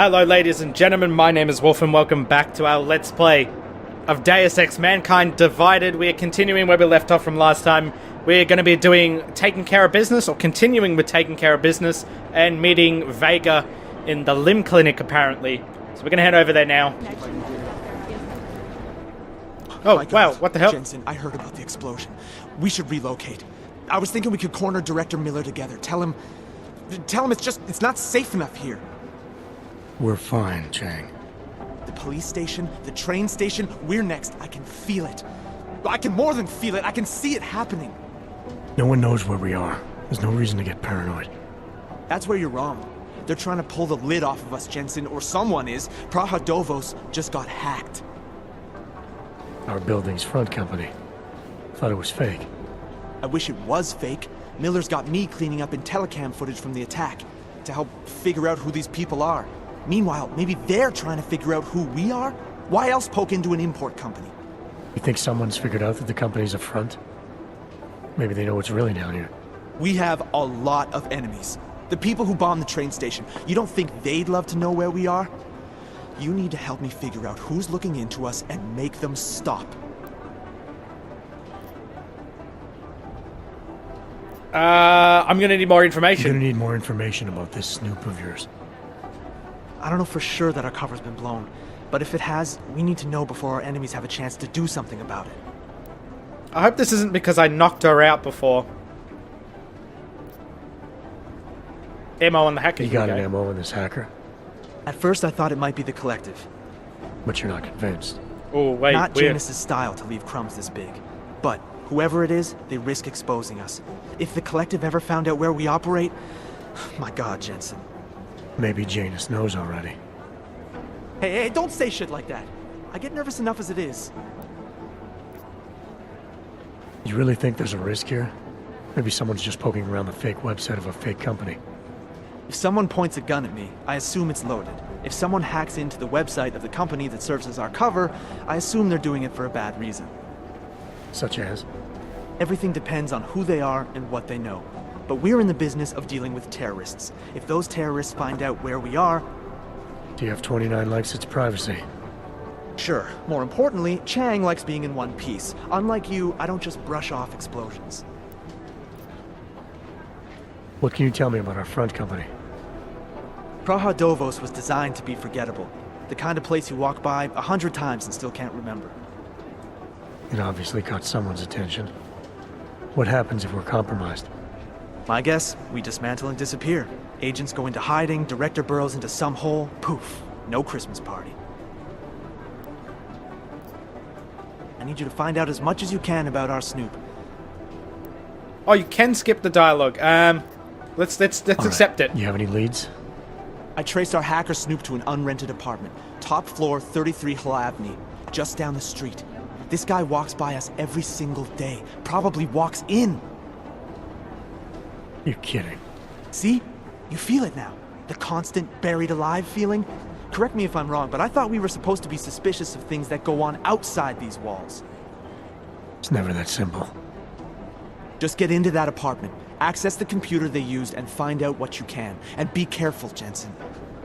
Hello ladies and gentlemen, my name is Wolf and welcome back to our Let's Play of Deus Ex Mankind Divided. We are continuing where we left off from last time. We're going to be doing taking care of business, or continuing with taking care of business, and meeting Vega in the limb clinic apparently. So we're going to head over there now. Oh, wow, what the hell? Jensen, I heard about the explosion. We should relocate. I was thinking we could corner Director Miller together. Tell him it's not safe enough here. We're fine, Chang. The police station, the train station, we're next. I can feel it. I can more than feel it, I can see it happening. No one knows where we are. There's no reason to get paranoid. That's where you're wrong. They're trying to pull the lid off of us, Jensen, or someone is. Prahadovos just got hacked. Our building's front company. Thought it was fake. I wish it was fake. Miller's got me cleaning up IntelliCam footage from the attack to help figure out who these people are. Meanwhile, maybe they're trying to figure out who we are? Why else poke into an import company? You think someone's figured out that the company's a front? Maybe they know what's really down here. We have a lot of enemies. The people who bombed the train station. You don't think they'd love to know where we are? You need to help me figure out who's looking into us and make them stop. I'm gonna need more information. You're gonna need more information about this snoop of yours. I don't know for sure that our cover's been blown, but if it has, we need to know before our enemies have a chance to do something about it. I hope this isn't because I knocked her out before. Ammo on the hacker. You got an ammo on this hacker? At first I thought it might be the Collective. But you're not convinced. Oh, wait, Not weird. Janus's style to leave crumbs this big. But whoever it is, they risk exposing us. If the Collective ever found out where we operate... My God, Jensen. Maybe Janus knows already. Hey, don't say shit like that. I get nervous enough as it is. You really think there's a risk here? Maybe someone's just poking around the fake website of a fake company. If someone points a gun at me, I assume it's loaded. If someone hacks into the website of the company that serves as our cover, I assume they're doing it for a bad reason. Such as? Everything depends on who they are and what they know. But we're in the business of dealing with terrorists. If those terrorists find out where we are... TF-29 likes its privacy. Sure. More importantly, Chang likes being in one piece. Unlike you, I don't just brush off explosions. What can you tell me about our front company? Prahadovos was designed to be forgettable. The kind of place you walk by 100 times and still can't remember. It obviously caught someone's attention. What happens if we're compromised? My guess, we dismantle and disappear. Agents go into hiding, Director burrows into some hole, poof, no Christmas party. I need you to find out as much as you can about our snoop. Oh, you can skip the dialogue. Let's accept it. You have any leads? I traced our hacker snoop to an unrented apartment. Top floor, 33 Hlavny, just down the street. This guy walks by us every single day. Probably walks in. You're kidding. See? You feel it now. The constant buried alive feeling. Correct me if I'm wrong, but I thought we were supposed to be suspicious of things that go on outside these walls. It's never that simple. Just get into that apartment, access the computer they used, and find out what you can. And be careful, Jensen.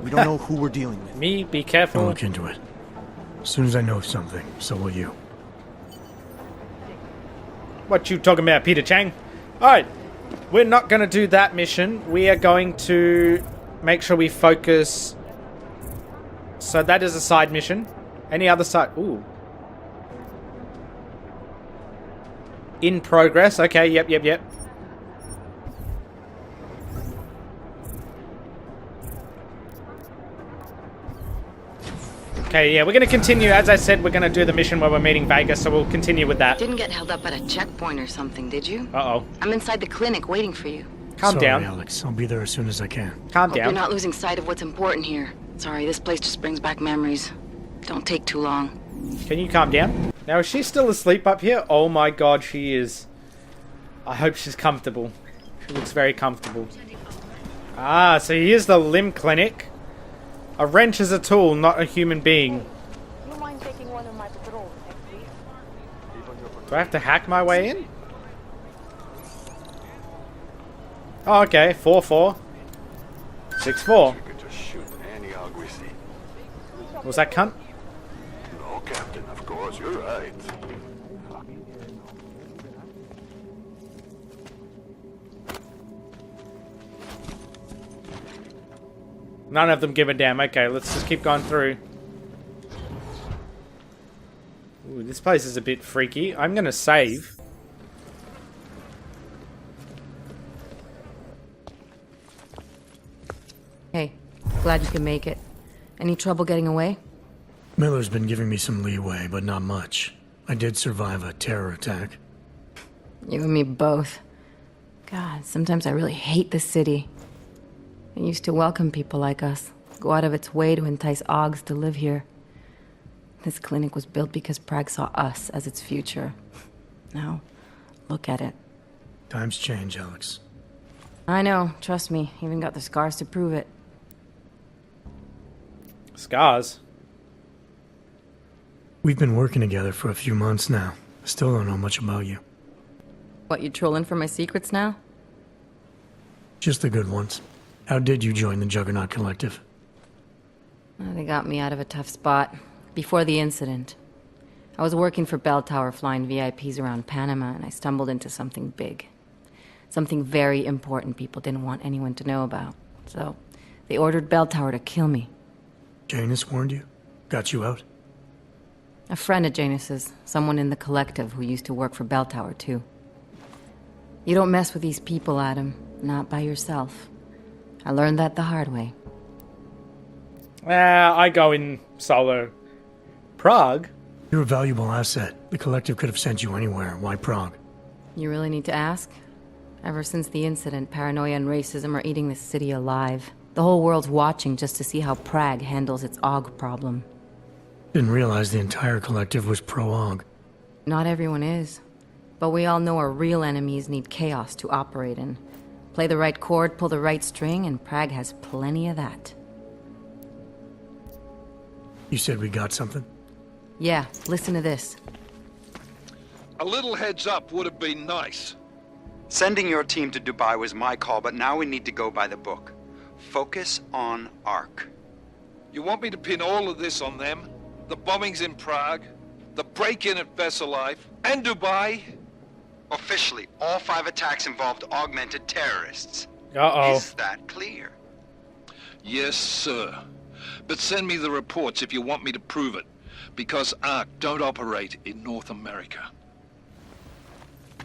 We don't know who we're dealing with. Me, be careful. I'll look into it. As soon as I know something, so will you. What you talking about, Peter Chang? Alright, we're not going to do that mission. We are going to make sure we focus. So that is a side mission. Any other side? Ooh. In progress. Okay, yep. Okay, yeah, we're going to continue. As I said, we're going to do the mission where we're meeting Vega, so we'll continue with that. Didn't get held up at a checkpoint or something, did you? Uh-oh. I'm inside the clinic waiting for you. Calm Sorry, down. Alex. I'll be there as soon as I can. Calm Hope down. you're not losing sight of what's important here. Sorry, this place just brings back memories. Don't take too long. Can you calm down? Now, is she still asleep up here? Oh my god, she is. I hope she's comfortable. She looks very comfortable. Ah, so here's the limb clinic. A wrench is a tool, not a human being. You mind taking one of my patrols next week? Do I have to hack my way in? Oh, okay. 4-4. 6-4. secrecy. Was that cunt? No, Captain, of course, you're right. None of them give a damn. Okay, let's just keep going through. Ooh, this place is a bit freaky. I'm gonna save. Hey, glad you can make it. Any trouble getting away? Miller's been giving me some leeway, but not much. I did survive a terror attack. You and me both. God, sometimes I really hate this city. It used to welcome people like us, go out of its way to entice Augs to live here. This clinic was built because Prague saw us as its future. Now, look at it. Times change, Alex. I know, trust me, even got the scars to prove it. Scars? We've been working together for a few months now. Still don't know much about you. What, you trolling for my secrets now? Just the good ones. How did you join the Juggernaut Collective? They got me out of a tough spot. Before the incident. I was working for Bell Tower flying VIPs around Panama, and I stumbled into something big. Something very important people didn't want anyone to know about. So, they ordered Bell Tower to kill me. Janus warned you? Got you out? A friend of Janus's, someone in the collective who used to work for Bell Tower, too. You don't mess with these people, Adam. Not by yourself. I learned that the hard way. I go in solo. Prague? You're a valuable asset. The collective could have sent you anywhere. Why Prague? You really need to ask? Ever since the incident, paranoia and racism are eating this city alive. The whole world's watching just to see how Prague handles its Aug problem. Didn't realize the entire collective was pro-Aug. Not everyone is. But we all know our real enemies need chaos to operate in. Play the right chord, pull the right string, and Prague has plenty of that. You said we got something? Yeah, listen to this. A little heads up would have been nice. Sending your team to Dubai was my call, but now we need to go by the book. Focus on Ark. You want me to pin all of this on them? The bombings in Prague, the break-in at Vesellife, and Dubai? Officially, all 5 attacks involved augmented terrorists. Uh-oh. Is that clear? Yes, sir. But send me the reports if you want me to prove it, because Ark don't operate in North America.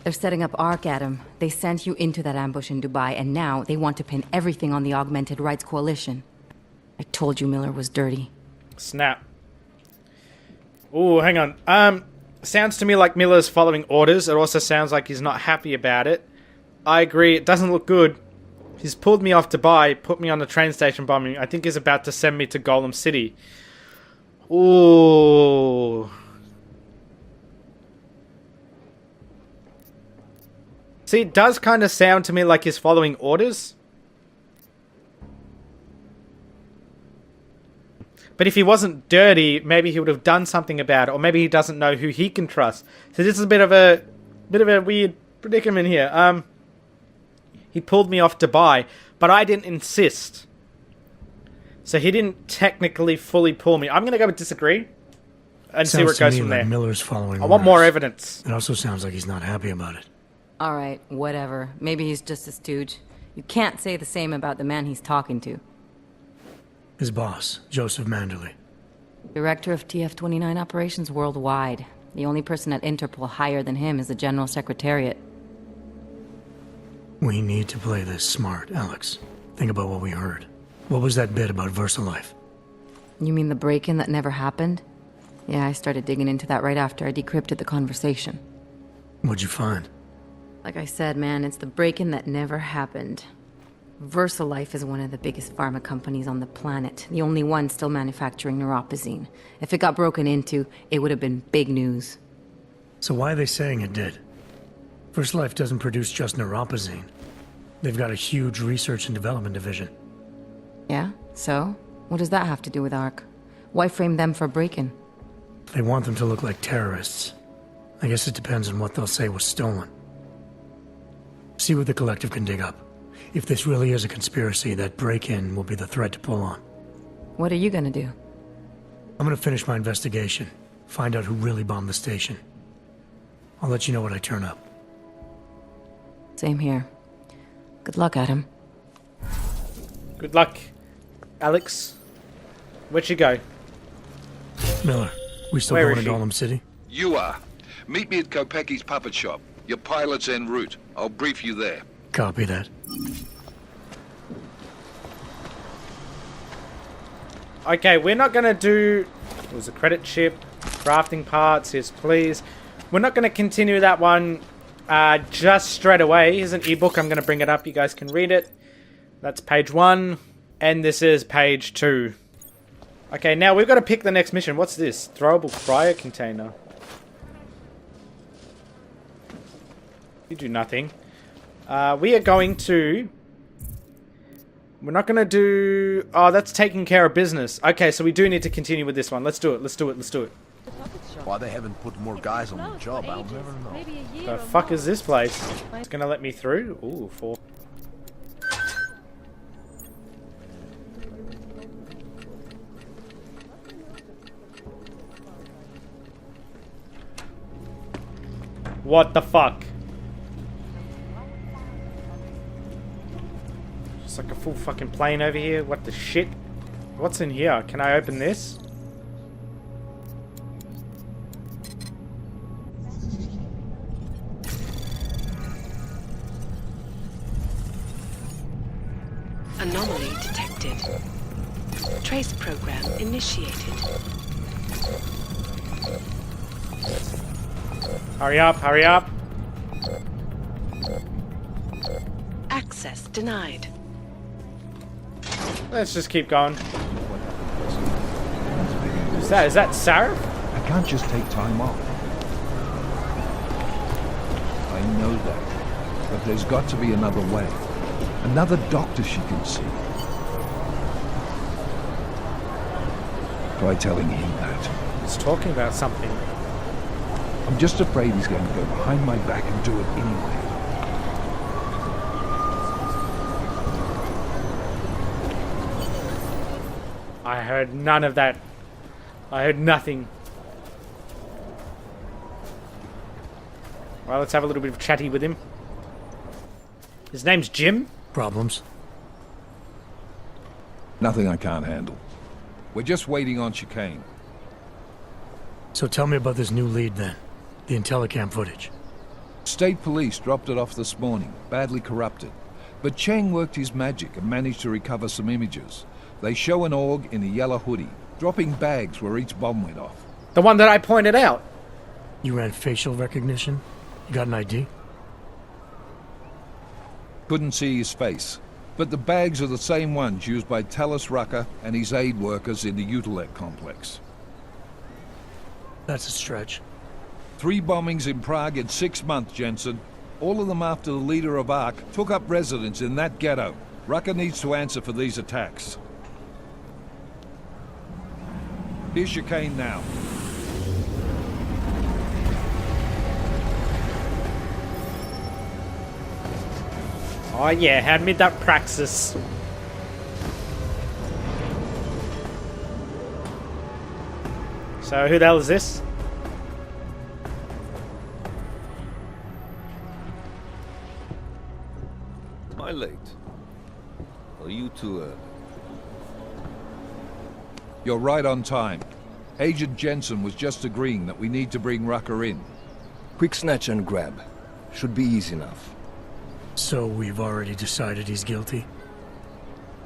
They're setting up Ark, Adam. They sent you into that ambush in Dubai, and now they want to pin everything on the Augmented Rights Coalition. I told you Miller was dirty. Snap. Ooh, hang on. Sounds to me like Miller's following orders. It also sounds like he's not happy about it. I agree, it doesn't look good. He's pulled me off Dubai, put me on the train station bombing. I think he's about to send me to Golem City. Ooh. See, it does kind of sound to me like he's following orders. But if he wasn't dirty, maybe he would have done something about it, or maybe he doesn't know who he can trust. So this is a bit of a weird predicament here. He pulled me off Dubai, but I didn't insist. So he didn't technically fully pull me. I'm gonna go with disagree and see where it goes from there. Miller's following I want more evidence. It also sounds like he's not happy about it. Alright, whatever. Maybe he's just a stooge. You can't say the same about the man he's talking to. His boss, Joseph Manderley. Director of TF-29 operations worldwide. The only person at Interpol higher than him is the General Secretariat. We need to play this smart, Alex. Think about what we heard. What was that bit about VersaLife? You mean the break-in that never happened? Yeah, I started digging into that right after I decrypted the conversation. What'd you find? Like I said, man, it's the break-in that never happened. VersaLife is one of the biggest pharma companies on the planet. The only one still manufacturing neuropozyne. If it got broken into, it would have been big news. So why are they saying it did? VersaLife doesn't produce just neuropozyne. They've got a huge research and development division. Yeah? So? What does that have to do with Ark? Why frame them for break-in? They want them to look like terrorists. I guess it depends on what they'll say was stolen. See what the collective can dig up. If this really is a conspiracy, that break-in will be the thread to pull on. What are you gonna do? I'm gonna finish my investigation, find out who really bombed the station. I'll let you know when I turn up. Same here. Good luck, Adam. Good luck, Alex. Where'd you go? Miller, we still Where going is to she? Golem City? You are. Meet me at Kopecki's puppet shop. Your pilot's en route. I'll brief you there. Copy that. Okay, we're not gonna do... It was a credit chip, crafting parts, yes please. We're not gonna continue that one just straight away. Here's an ebook, I'm gonna bring it up, you guys can read it. That's page 1, and this is page 2. Okay, now we've got to pick the next mission. What's this? Throwable cryo container. You do nothing. We are going to... We're not going to do... Oh, that's taking care of business. Okay, so we do need to continue with this one. Let's do it, let's do it, let's do it. Why they haven't put more guys on the job, I'll never know. The fuck is this place? It's going to let me through? Ooh, 4. What the fuck? Just like a full fucking plane over here. What the shit? What's in here? Can I open this? Anomaly detected. Trace program initiated. Hurry up, hurry up. Access denied. Let's just keep going. Is that Sarah? I can't just take time off. I know that. But there's got to be another way. Another doctor she can see. Try telling him that. He's talking about something. I'm just afraid he's going to go behind my back and do it anyway. I heard none of that. I heard nothing. Well, let's have a little bit of chatty with him. His name's Jim? Problems? Nothing I can't handle. We're just waiting on chicane. So tell me about this new lead then. The Intellicam footage. State police dropped it off this morning, badly corrupted. But Cheng worked his magic and managed to recover some images. They show an Aug in a yellow hoodie, dropping bags where each bomb went off. The one that I pointed out. You ran facial recognition? You got an ID? Couldn't see his face. But the bags are the same ones used by Talos Rucker and his aid workers in the Utilec complex. That's a stretch. 3 bombings in Prague in 6 months, Jensen. All of them after the leader of ARC took up residence in that ghetto. Rucker needs to answer for these attacks. Here's chicane now. Oh yeah, hand me that praxis. So who the hell is this? Am I late? Are you too early? You're right on time. Agent Jensen was just agreeing that we need to bring Rucker in. Quick snatch and grab. Should be easy enough. So we've already decided he's guilty?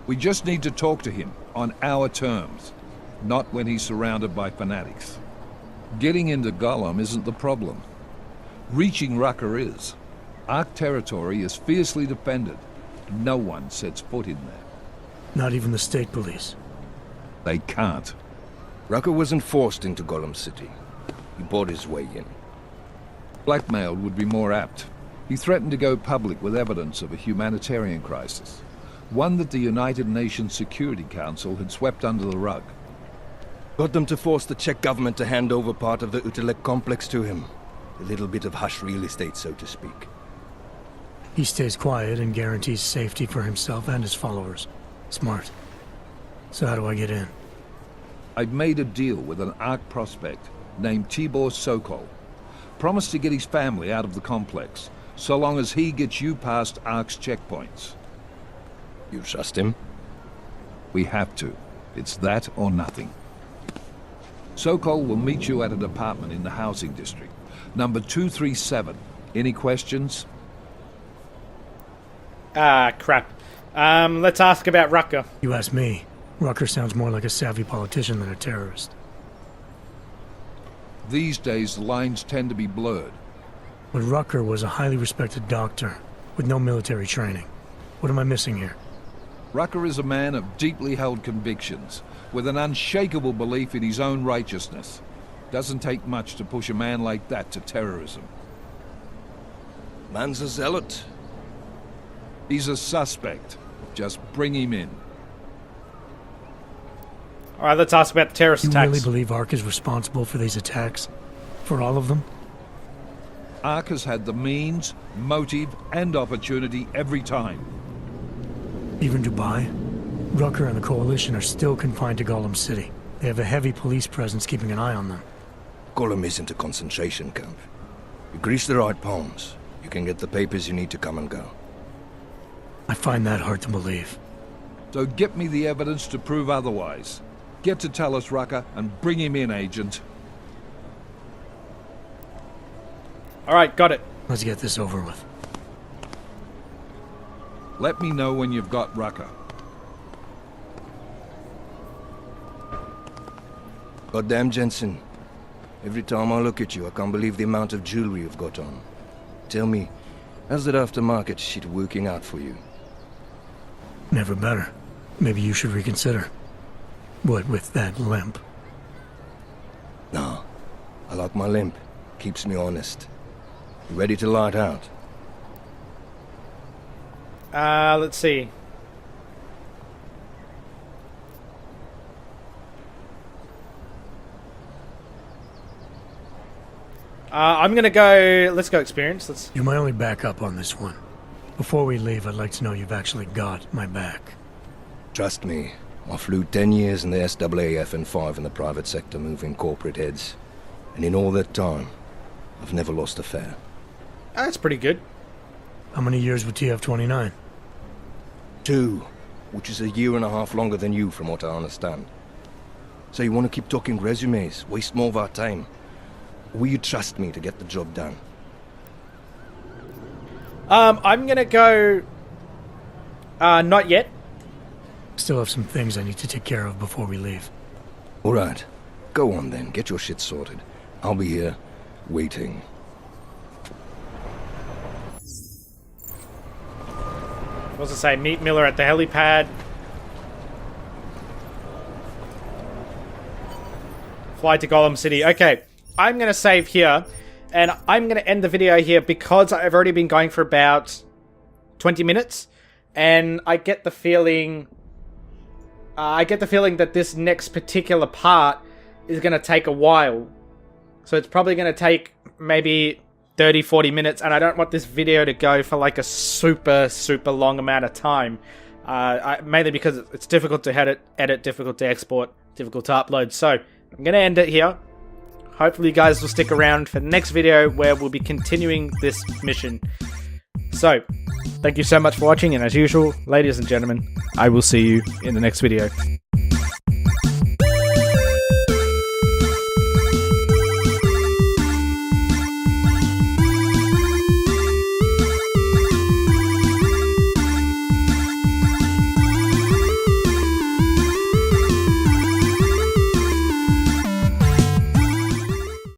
We just need to talk to him on our terms, not when he's surrounded by fanatics. Getting into Golem isn't the problem. Reaching Rucker is. ARC territory is fiercely defended. No one sets foot in there. Not even the state police? They can't. Rucker wasn't forced into Golem City. He bought his way in. Blackmailed would be more apt. He threatened to go public with evidence of a humanitarian crisis. One that the United Nations Security Council had swept under the rug. Got them to force the Czech government to hand over part of the Utilec complex to him. A little bit of hush real estate, so to speak. He stays quiet and guarantees safety for himself and his followers. Smart. So how do I get in? I've made a deal with an ARC prospect named Tibor Sokol. Promised to get his family out of the complex, so long as he gets you past ARC's checkpoints. You trust him? We have to. It's that or nothing. Sokol will meet you at an apartment in the housing district. Number 237. Any questions? Ah, crap. Let's ask about Rucker. You ask me. Rucker sounds more like a savvy politician than a terrorist. These days, the lines tend to be blurred. But Rucker was a highly respected doctor, with no military training. What am I missing here? Rucker is a man of deeply held convictions, with an unshakable belief in his own righteousness. Doesn't take much to push a man like that to terrorism. Man's a zealot. He's a suspect. Just bring him in. Alright, let's ask about the terrorist attacks. You really believe ARC is responsible for these attacks? For all of them? ARC has had the means, motive, and opportunity every time. Even Dubai? Rucker and the Coalition are still confined to Gollum City. They have a heavy police presence keeping an eye on them. Gollum isn't a concentration camp. You grease the right palms, you can get the papers you need to come and go. I find that hard to believe. So get me the evidence to prove otherwise. Get to tell us, Rucker, and bring him in, Agent. Alright, got it. Let's get this over with. Let me know when you've got Rucker. Goddamn Jensen. Every time I look at you, I can't believe the amount of jewelry you've got on. Tell me, how's that aftermarket shit working out for you? Never better. Maybe you should reconsider. What with that limp? No. I like my limp. Keeps me honest. You ready to light out? Let's see. I'm gonna go... Let's go experience. You're my only backup on this one. Before we leave, I'd like to know you've actually got my back. Trust me. I flew 10 years in the SAAF and 5 in the private sector moving corporate heads. And in all that time, I've never lost a fare. That's pretty good. How many years with TF-29? 2, which is a year and a half longer than you from what I understand. So you want to keep talking resumes, waste more of our time? Or will you trust me to get the job done? I'm gonna go... not yet. Still have some things I need to take care of before we leave. Alright. Go on then, get your shit sorted. I'll be here, waiting. What was it say? Meet Miller at the helipad. Fly to Gollum City. Okay, I'm going to save here. And I'm going to end the video here because I've already been going for about 20 minutes. And I get the feeling... that this next particular part is going to take a while. So it's probably going to take maybe 30-40 minutes, and I don't want this video to go for like a super long amount of time. Mainly because it's difficult to edit, difficult to export, difficult to upload. So I'm going to end it here. Hopefully you guys will stick around for the next video where we'll be continuing this mission. So, thank you so much for watching, and as usual, ladies and gentlemen, I will see you in the next video.